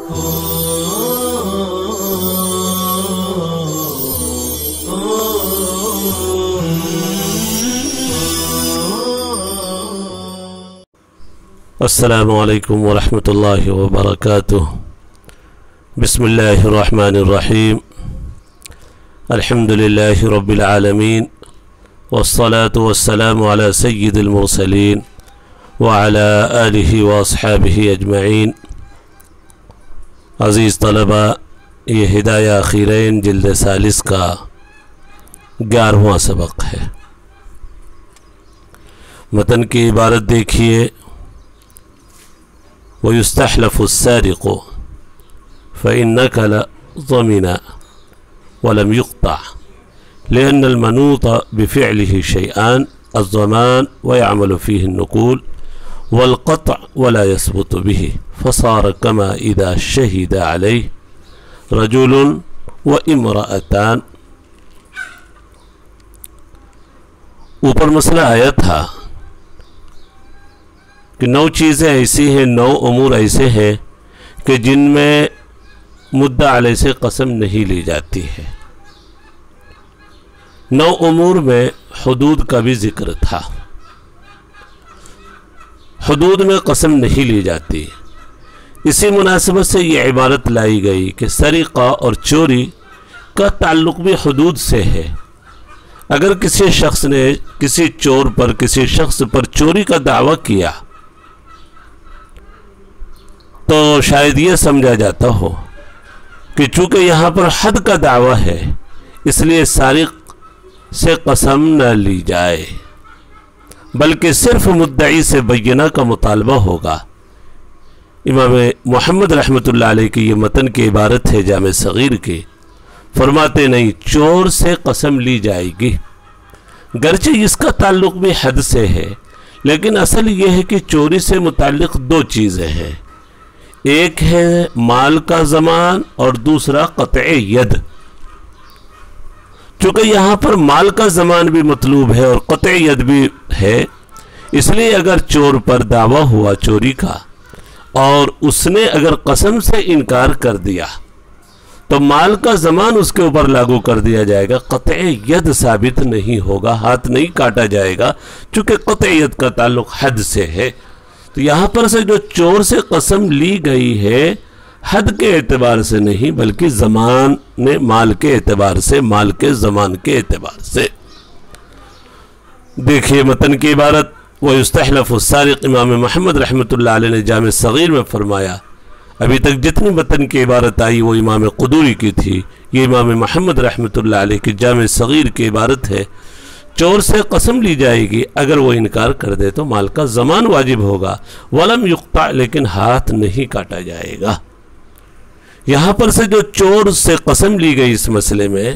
السلام علیکم ورحمۃ اللہ وبرکاتہ۔ بسم اللہ الرحمن الرحیم۔ الحمد للہ رب العالمین والصلاة والسلام علی سید المرسلین وعلی آلہ واصحابہ اجمعین۔ عزیز طلبہ، یہ ہدایہ اخیرین جلد ثالث کا 11واں سبق ہے۔ متن کی عبارت دیکھیے، وَيُسْتَحْلَفُ السَّارِقُ فَإِنَّكَ لَضَمِنَ وَلَمْ يُقْطَعْ لأن المنوط بفعله شيئان الضمان ويعمل فيه النقول والقطع ولا يثبت به فصار كما إذا شهد عليه رجل وامرأتان۔ اوپر مسئلہ آیا تھا کہ 9 چیزیں ایسی ہیں، 9 امور ایسے ہیں کہ جن میں مدعا علیہ سے قسم نہیں لی جاتی ہے۔ 9 امور میں حدود کا بھی ذکر تھا۔ حدود میں قسم نہیں لی جاتی، اسی مناسبت سے یہ عبارت لائی گئی کہ سرقہ اور چوری کا تعلق بھی حدود سے ہے۔ اگر کسی شخص نے کسی چور پر، کسی شخص پر چوری کا دعویٰ کیا تو شاید یہ سمجھا جاتا ہو کہ چونکہ یہاں پر حد کا دعویٰ ہے اس لیے سارق سے قسم نہ لی جائے، بلکہ صرف مدعی سے بینہ کا مطالبہ ہوگا۔ امام محمد رحمۃ اللہ علیہ کی یہ متن کی عبارت ہے جامع صغیر کی، فرماتے نہیں چور سے قسم لی جائے گی، گرچہ اس کا تعلق بھی حد سے ہے، لیکن اصل یہ ہے کہ چوری سے متعلق 2 چیزیں ہیں، ایک ہے مال کا ضمان اور دوسرا قطع ید۔ چونکہ یہاں پر مال کا ضمان بھی مطلوب ہے اور قطع ید بھی ہے، اس لیے اگر چور پر دعویٰ ہوا چوری کا اور اس نے اگر قسم سے انکار کر دیا تو مال کا ضمان اس کے اوپر لاگو کر دیا جائے گا، قطع ید ثابت نہیں ہوگا، ہاتھ نہیں کاٹا جائے گا، چونکہ قطع ید کا تعلق حد سے ہے۔ تو یہاں پر سے جو چور سے قسم لی گئی ہے حد کے اعتبار سے نہیں بلکہ زمان نے مال کے اعتبار سے، مال کے زمان کے اعتبار سے۔ دیکھیے متن کی عبارت، وَيُسْتَحْلَفُ السَّارِقُ، امام محمد رحمۃ اللہ علیہ نے جامع صغیر میں فرمایا۔ ابھی تک جتنی متن کی عبارت آئی وہ امام قدوری کی تھی، یہ امام محمد رحمۃ اللہ علیہ کی جامع صغیر کی عبارت ہے۔ چور سے قسم لی جائے گی، اگر وہ انکار کر دے تو مال کا ضمان واجب ہوگا، وَلَمْ يُقْطَعْ، لیکن ہاتھ نہیں کاٹا جائے گا۔ یہاں پر سے جو چور سے قسم لی گئی اس مسئلے میں،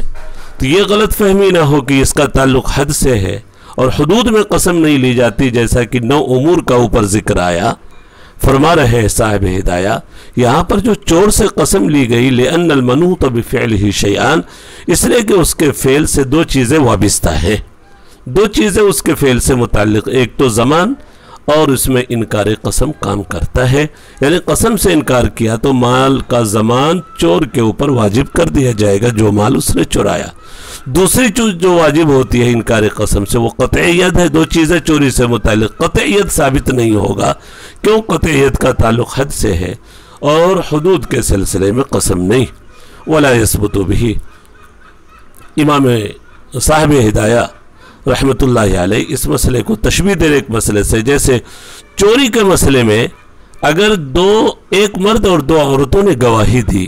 تو یہ غلط فہمی نہ ہو کہ اس کا تعلق حد سے ہے اور حدود میں قسم نہیں لی جاتی، جیسا کہ 9 امور کا اوپر ذکر آیا۔ فرما رہے ہیں صاحب ہدایہ، یہاں پر جو چور سے قسم لی گئی لِأَنَّ الْمَنُوطَ بِفِعْلِهِ شَيْئًا، اس لیے کہ اس کے فعل سے 2 چیزیں وابستہ ہیں، 2 چیزیں اس کے فعل سے متعلق، ایک تو زمان اور اس میں انکار قسم کام کرتا ہے، یعنی قسم سے انکار کیا تو مال کا ضمان چور کے اوپر واجب کر دیا جائے گا جو مال اس نے چرایا۔ دوسری چیز جو واجب ہوتی ہے انکار قسم سے وہ قطع ید ہے، 2 چیزیں چوری سے متعلق، قطع ید ثابت نہیں ہوگا، کیوں؟ قطع ید کا تعلق حد سے ہے اور حدود کے سلسلے میں قسم نہیں۔ وَلَا يَثْبُتُ بِهِ، امام صاحب ہدایہ رحمت اللہ علیہ اس مسئلے کو تشبیہ دے ایک مسئلے سے، جیسے چوری کے مسئلے میں اگر ایک مرد اور 2 عورتوں نے گواہی دی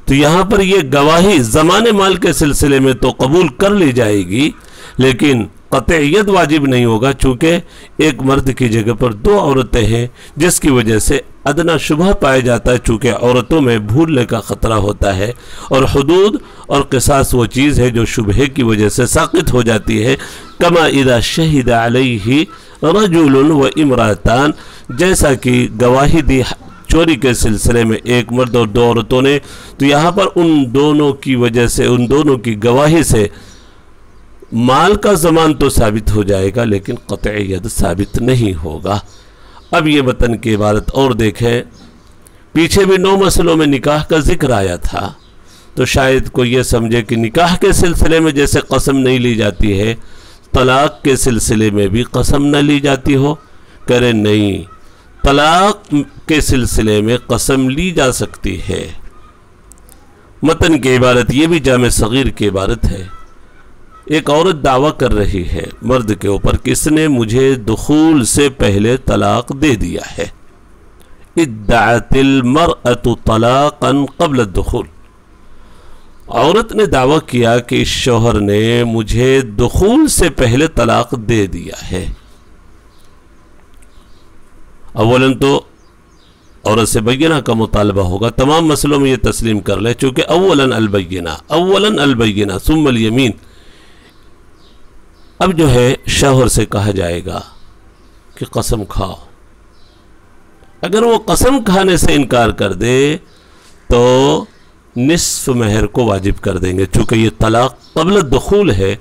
تو یہاں پر یہ گواہی زمان مال کے سلسلے میں تو قبول کر لی جائے گی، لیکن قطع ید واجب نہیں ہوگا، چونکہ ایک مرد کی جگہ پر 2 عورتیں ہیں، جس کی وجہ سے ادنا شبہ پایا جاتا ہے، چونکہ عورتوں میں بھولنے کا خطرہ ہوتا ہے، اور حدود اور قصاص وہ چیز ہے جو شبہ کی وجہ سے ساقط ہو جاتی ہے۔ کما اذا شہد علیہ رجل و امراتان، جیسا کہ گواہی دی چوری کے سلسلے میں ایک مرد اور 2 عورتوں نے، تو یہاں پر ان دونوں کی وجہ سے، ان دونوں کی گواہی سے مال کا ضمان تو ثابت ہو جائے گا، لیکن قطع ید ثابت نہیں ہوگا۔ اب یہ متن کی عبارت اور دیکھیں، पीछे भी 9 मसलों में निकाह का जिक्र आया था, तो शायद कोई ये समझे कि निकाह के सिलसिले में जैसे कसम नहीं ली जाती है, तलाक के सिलसिले में भी कसम न ली जाती हो। करे नहीं, तलाक के सिलसिले में कसम ली जा सकती है। मतन की इबारत ये भी जामे सगीर की इबारत है। एक औरत दावा कर रही है मर्द के ऊपर कि इसने मुझे दुखूल से पहले तलाक दे दिया है। इद्दाअतिल मरअतु तलाक़न क़ब्ल दुखूल, औरत ने दावा किया कि इस शौहर ने मुझे दुखूल से पहले तलाक दे दिया है। अव्वलन तो औरत से बैयना का मुतालबा होगा, तमाम मसलों में ये तस्लीम कर ले, चूँकि अव्वलन अलबैयना सुम्मल यमीन। अब जो है शौहर से कहा जाएगा कि कसम खाओ। अगर वो कसम खाने से इनकार कर दे तो निस्फ महर को वाजिब कर देंगे। चूँकि ये तलाक क़ब्ल दुखूल है,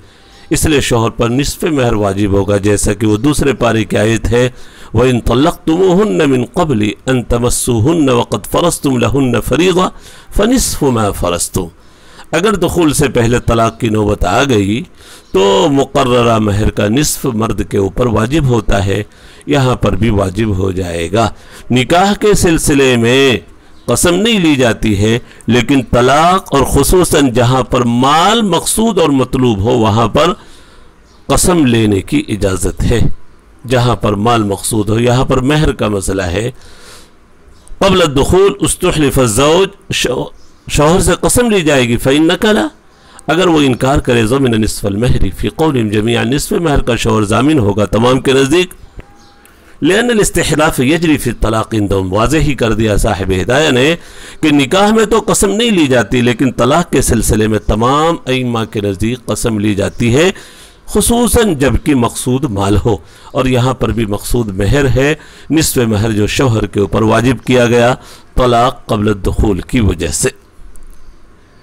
इसलिए शौहर पर निस्फ महर वाजिब होगा, जैसा कि वो दूसरे पारे की आयत है, व इन तल्लक़्तुमूहुन्न मिन क़ब्लि अन तमस्सूहुन्न वक़द फ़रज़्तुम लहुन्न फ़रीज़ा फ़निस्फ़ु मा फ़रज़्तुम। अगर दुखूल से पहले तलाक की नौबत आ गई तो मुक़र्ररा महर का निस्फ मर्द के ऊपर वाजिब होता है, यहाँ पर भी वाजिब हो जाएगा। निकाह के सिलसिले में कसम नहीं ली जाती है, लेकिन तलाक और खुसूसन जहाँ पर माल मकसूद और मतलूब हो वहाँ पर कसम लेने की इजाज़त है। जहाँ पर माल मकसूद हो, यहाँ पर महर का मसला है। क़ब्ल दुखूल उस्तुहलिफ़ ज़ौज, शौहर से कसम ली जाएगी। फ़इन नकला, अगर वो इनकार करे ज़मिन निस्फ़ल महरी फ़ी क़ौलिहिम जमीअन, निस्फ़ महर का शौहर ज़ामिन होगा तमाम के नज़दीक। लेकिन इस्तिहलाफ़ यजरी फ़ी तलाक़ इंदहुम, वाज़ेह ही कर दिया साहिब हिदाया ने कि निकाह में तो कसम नहीं ली जाती, लेकिन तलाक़ के सिलसिले में तमाम अइम्मा के नज़दीक कसम ली जाती है, खुसूसन जबकि मकसूद माल हो। और यहाँ पर भी मकसूद महर है, निस्फ़ महर जो शौहर के ऊपर वाजिब किया गया तलाक़ क़ब्ल दुखूल की वजह से।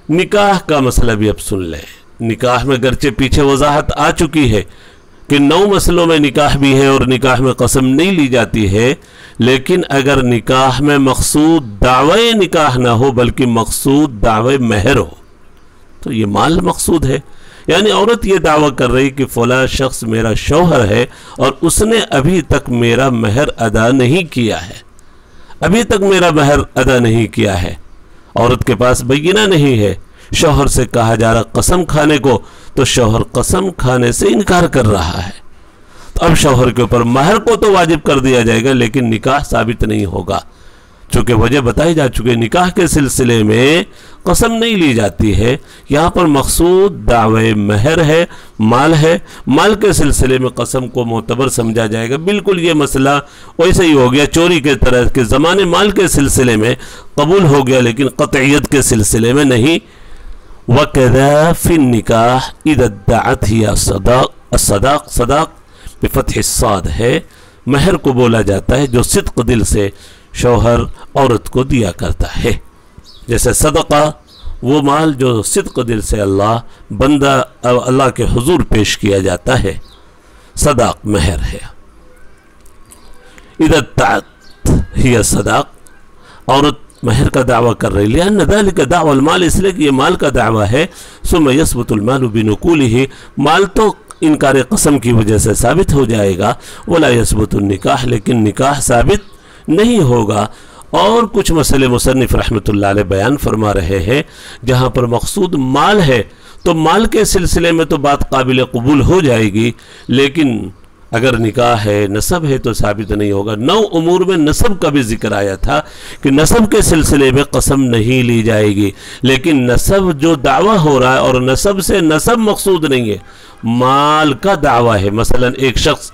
निकाह का मसला भी अब सुन लें। निकाह में गरचे पीछे वजाहत आ चुकी है कि 9 मसलों में निकाह भी है और निकाह में कसम नहीं ली जाती है, लेकिन अगर निकाह में मकसूद दावे निकाह ना हो बल्कि मकसूद दावे महर हो तो ये माल मकसूद है। यानी औरत ये दावा कर रही कि फ़ला शख्स मेरा शौहर है और उसने अभी तक मेरा महर अदा नहीं किया है, अभी तक मेरा महर अदा नहीं किया है। औरत के पास बैयना नहीं है, शौहर से कहा जा रहा कसम खाने को, तो शौहर कसम खाने से इनकार कर रहा है। तो अब शौहर के ऊपर महर को तो वाजिब कर दिया जाएगा, लेकिन निकाह साबित नहीं होगा। चूँकि वजह बताई जा चुकी है, निकाह के सिलसिले में कसम नहीं ली जाती है। यहाँ पर मकसूद दावे महर है, माल है। माल के सिलसिले में कसम को मोतबर समझा जाएगा। बिल्कुल ये मसला वैसे ही हो गया चोरी के तरह के ज़माने, माल के सिलसिले में कबूल हो गया लेकिन क़तइयत के सिलसिले में नहीं। वकज़ा फ़िन निकाह इज़ा इद्दअत हिया सदाक़, सदाक़ बिफ़त्हि साद है, महर को बोला जाता है जो सिद्क़ दिल से शौहर औरत को दिया करता है। जैसे सदका वो माल जो सिद्क़ दिल से अल्लाह के हुजूर पेश किया जाता है, सदाक़ महर है। इज़ा इद्दअत हिया सदाक़, औरत महर का दावा कर रही, लिअन्न ज़ालिका दावल माल, इसलिए कि ये माल का दावा है। सुम्मा यस्बुतुल मालु बिनुकूलिही, माल तो इनकार कसम की वजह से साबित हो जाएगा। वला यस्बुतुन निकाह, लेकिन निकाह साबित नहीं होगा। और कुछ मसले मुसन्निफ़ रहमतुल्लाह अलैह बयान फरमा रहे हैं, जहाँ पर मकसूद माल है तो माल के सिलसिले में तो बात काबिल कबूल हो जाएगी, लेकिन अगर निकाह है, नसब है तो साबित नहीं होगा। 9 उमूर में नसब का भी जिक्र आया था कि नसब के सिलसिले में कसम नहीं ली जाएगी, लेकिन नसब जो दावा हो रहा है और नसब से नसब मकसूद नहीं है, माल का दावा है। मसलन एक शख्स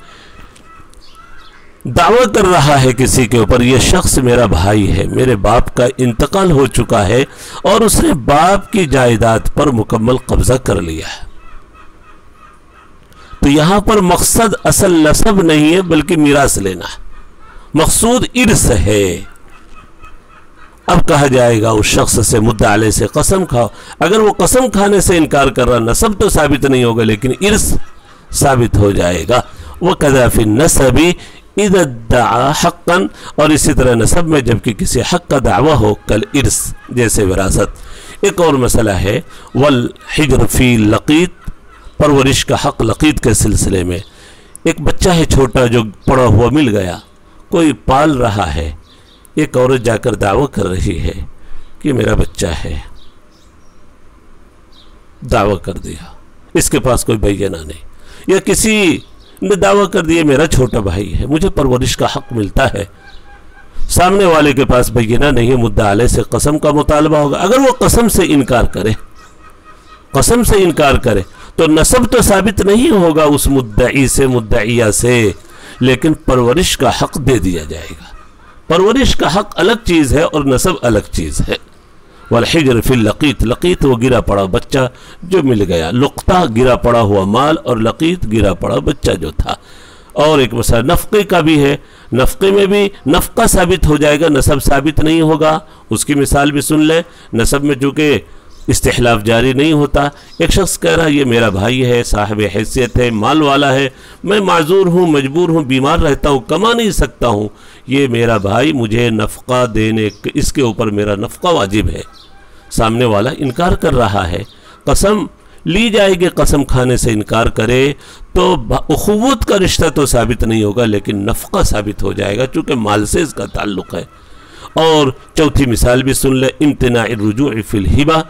दावा कर रहा है किसी के ऊपर, यह शख्स मेरा भाई है, मेरे बाप का इंतकाल हो चुका है और उसने बाप की जायदाद पर मुकम्मल कब्जा कर लिया है, तो यहां पर मकसद असल नसब नहीं है बल्कि मीरास लेना है, मकसूद इर्स है। अब कहा जाएगा उस शख्स से, मुद्दा अलैह से, कसम खाओ। अगर वो कसम खाने से इनकार कर रहा, नसब तो साबित नहीं होगा लेकिन इर्स साबित हो जाएगा। वह कज़ा फ़िन नसबी इज़ा दआ हक़्क़न, और इसी तरह नसब में जबकि किसी हक़ का दावा हो, कल इर्स जैसे विरासत। एक और मसला है वल हिज्र फी लक़ीत, परवरिश का हक़ लक़ीत के सिलसिले में। एक बच्चा है छोटा जो पड़ा हुआ मिल गया, कोई पाल रहा है, एक औरत जाकर दावा कर रही है कि मेरा बच्चा है, दावा कर दिया, इसके पास कोई बैयना नहीं, या किसी ने दावा कर दिया मेरा छोटा भाई है, मुझे परवरिश का हक़ मिलता है, सामने वाले के पास बैयना नहीं है, मुद्दा अलैह से कसम का मुतालबा होगा। अगर वो कसम से इनकार करे, कसम से इनकार करे तो नसब तो साबित नहीं होगा उस मुद्दई से, मुद्दईया से, लेकिन परवरिश का हक़ दे दिया जाएगा। परवरिश का हक़ अलग चीज़ है और नसब अलग चीज़ है। वल हिज्र फिल लक़ीत, लक़ीत वो गिरा पड़ा बच्चा जो मिल गया, लुक़्ता गिरा पड़ा हुआ माल, और लक़ीत गिरा पड़ा बच्चा जो था। और एक मसला नफ़क़े का भी है, नफ़क़े में भी नफ़क़ा साबित हो जाएगा, नसब साबित नहीं होगा। उसकी मिसाल भी सुन लें। नसब में चूँकि इस्तिहलाफ जारी नहीं होता, एक शख्स कह रहा है ये मेरा भाई है, साहिब हैसियत है, माल वाला है, मैं माजूर हूँ, मजबूर हूँ, बीमार रहता हूँ, कमा नहीं सकता हूँ, ये मेरा भाई, मुझे नफ़क़ा देने, इसके ऊपर मेरा नफ़क़ा वाजिब है। सामने वाला इनकार कर रहा है, कसम ली जाएगी, कसम खाने से इनकार करे तो उख़ुव्वत का रिश्ता तो साबित नहीं होगा, लेकिन नफ़क़ा साबित हो जाएगा चूँकि माल से इसका ताल्लुक़ है। और चौथी मिसाल भी सुन ले, इम्तिनाअ रुजू फ़िल हिबा,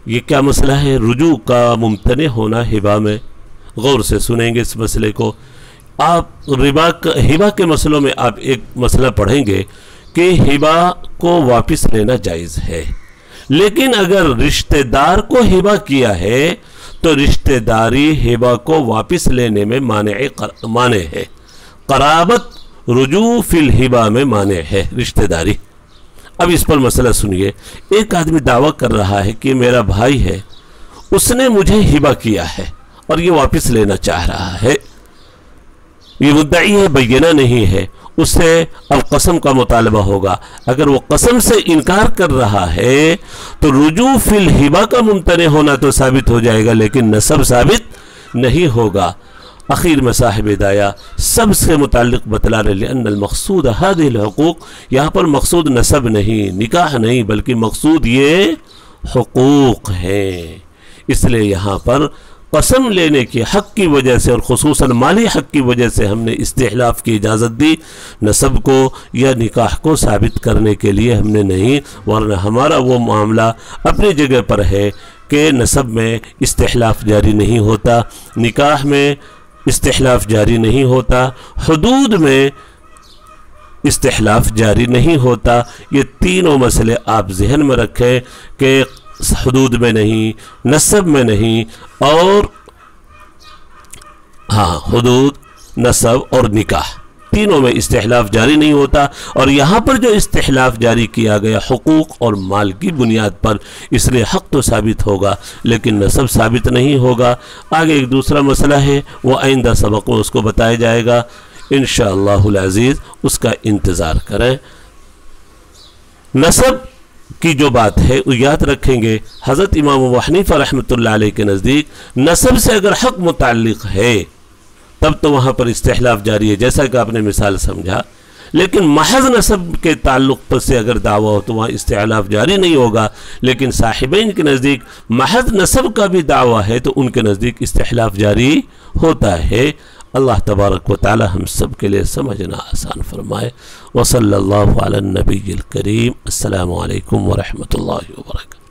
ये क्या मसला है, रुजू का मुमतने होना हिबा में। गौर से सुनेंगे इस मसले को। आप हिबा के मसलों में आप एक मसला पढ़ेंगे कि हिबा को वापस लेना जायज़ है, लेकिन अगर रिश्तेदार को हिबा किया है तो रिश्तेदारी हिबा को वापस लेने में माने है। क़राबत रुजू फ़िल हिबा में माने है रिश्तेदारी। अब इस पर मसला सुनिए। एक आदमी दावा कर रहा है कि मेरा भाई है, उसने मुझे हिबा किया है और ये वापस लेना चाह रहा है, ये मुद्दई है, बैयना नहीं है, उससे अब कसम का मुतालबा होगा। अगर वो कसम से इनकार कर रहा है तो रुजू फ़िल हिबा का मुमतने होना तो साबित हो जाएगा, लेकिन नसब साबित नहीं होगा। आखिर में साहिब हिदाया सबसे मुताल्लिक़ बतला रहे अन्नल मक़सूद हादिल हुकूक, यहाँ पर मक़सूद नसब नहीं, निकाह नहीं, बल्कि मक़सूद ये हुकूक हैं। इसलिए यहाँ पर कसम लेने के हक़ की वजह से और ख़ुसूसन माली हक़ की वजह से हमने इस्तिहलाफ़ की इजाज़त दी, नसब को या निकाह को साबित करने के लिए हमने नहीं, वरना हमारा वो मामला अपनी जगह पर है कि नसब में इस्तिहलाफ़ जारी नहीं होता, निकाह में इस्तिहलाफ़ जारी नहीं होता, हुदूद में इस्तिहलाफ़ जारी नहीं होता। ये तीनों मसले आप जहन में रखें कि हुदूद में नहीं, नसब में नहीं, और हाँ हुदूद, नसब और निकाह तीनों में इस्तिहलाफ़ जारी नहीं होता। और यहाँ पर जो इस्तिहलाफ़ जारी किया गया हुकूक और माल की बुनियाद पर, इसलिए हक़ तो साबित होगा लेकिन नसब साबित नहीं होगा। आगे एक दूसरा मसला है, वो आइंदा सबक में उसको बताया जाएगा इंशाअल्लाहुल अज़ीज़, उसका इंतज़ार करें। नसब की जो बात है वो याद रखेंगे, हज़रत इमाम अबू हनीफ़ा रहमतुल्लाह अलैह के नज़दीक नसब से अगर हक़ मुताल्लिक़ है तब तो वहाँ पर इस्तिहलाफ़ जारी है, जैसा कि आपने मिसाल समझा। लेकिन महज़ नसब के ताल्लुक़ से अगर दावा हो तो वहाँ इस्तिहलाफ़ जारी नहीं होगा। लेकिन साहिबैन के नज़दीक महज़ नसब का भी दावा है तो उनके नज़दीक इस्तिहलाफ़ जारी होता है। अल्लाह तबारक व तआला हम सब के लिए समझना आसान फरमाए। व सल्लल्लाहु अला नबील करीम। अस्सलामु अलैकुम व रहमतुल्लाहि व बरकातहू।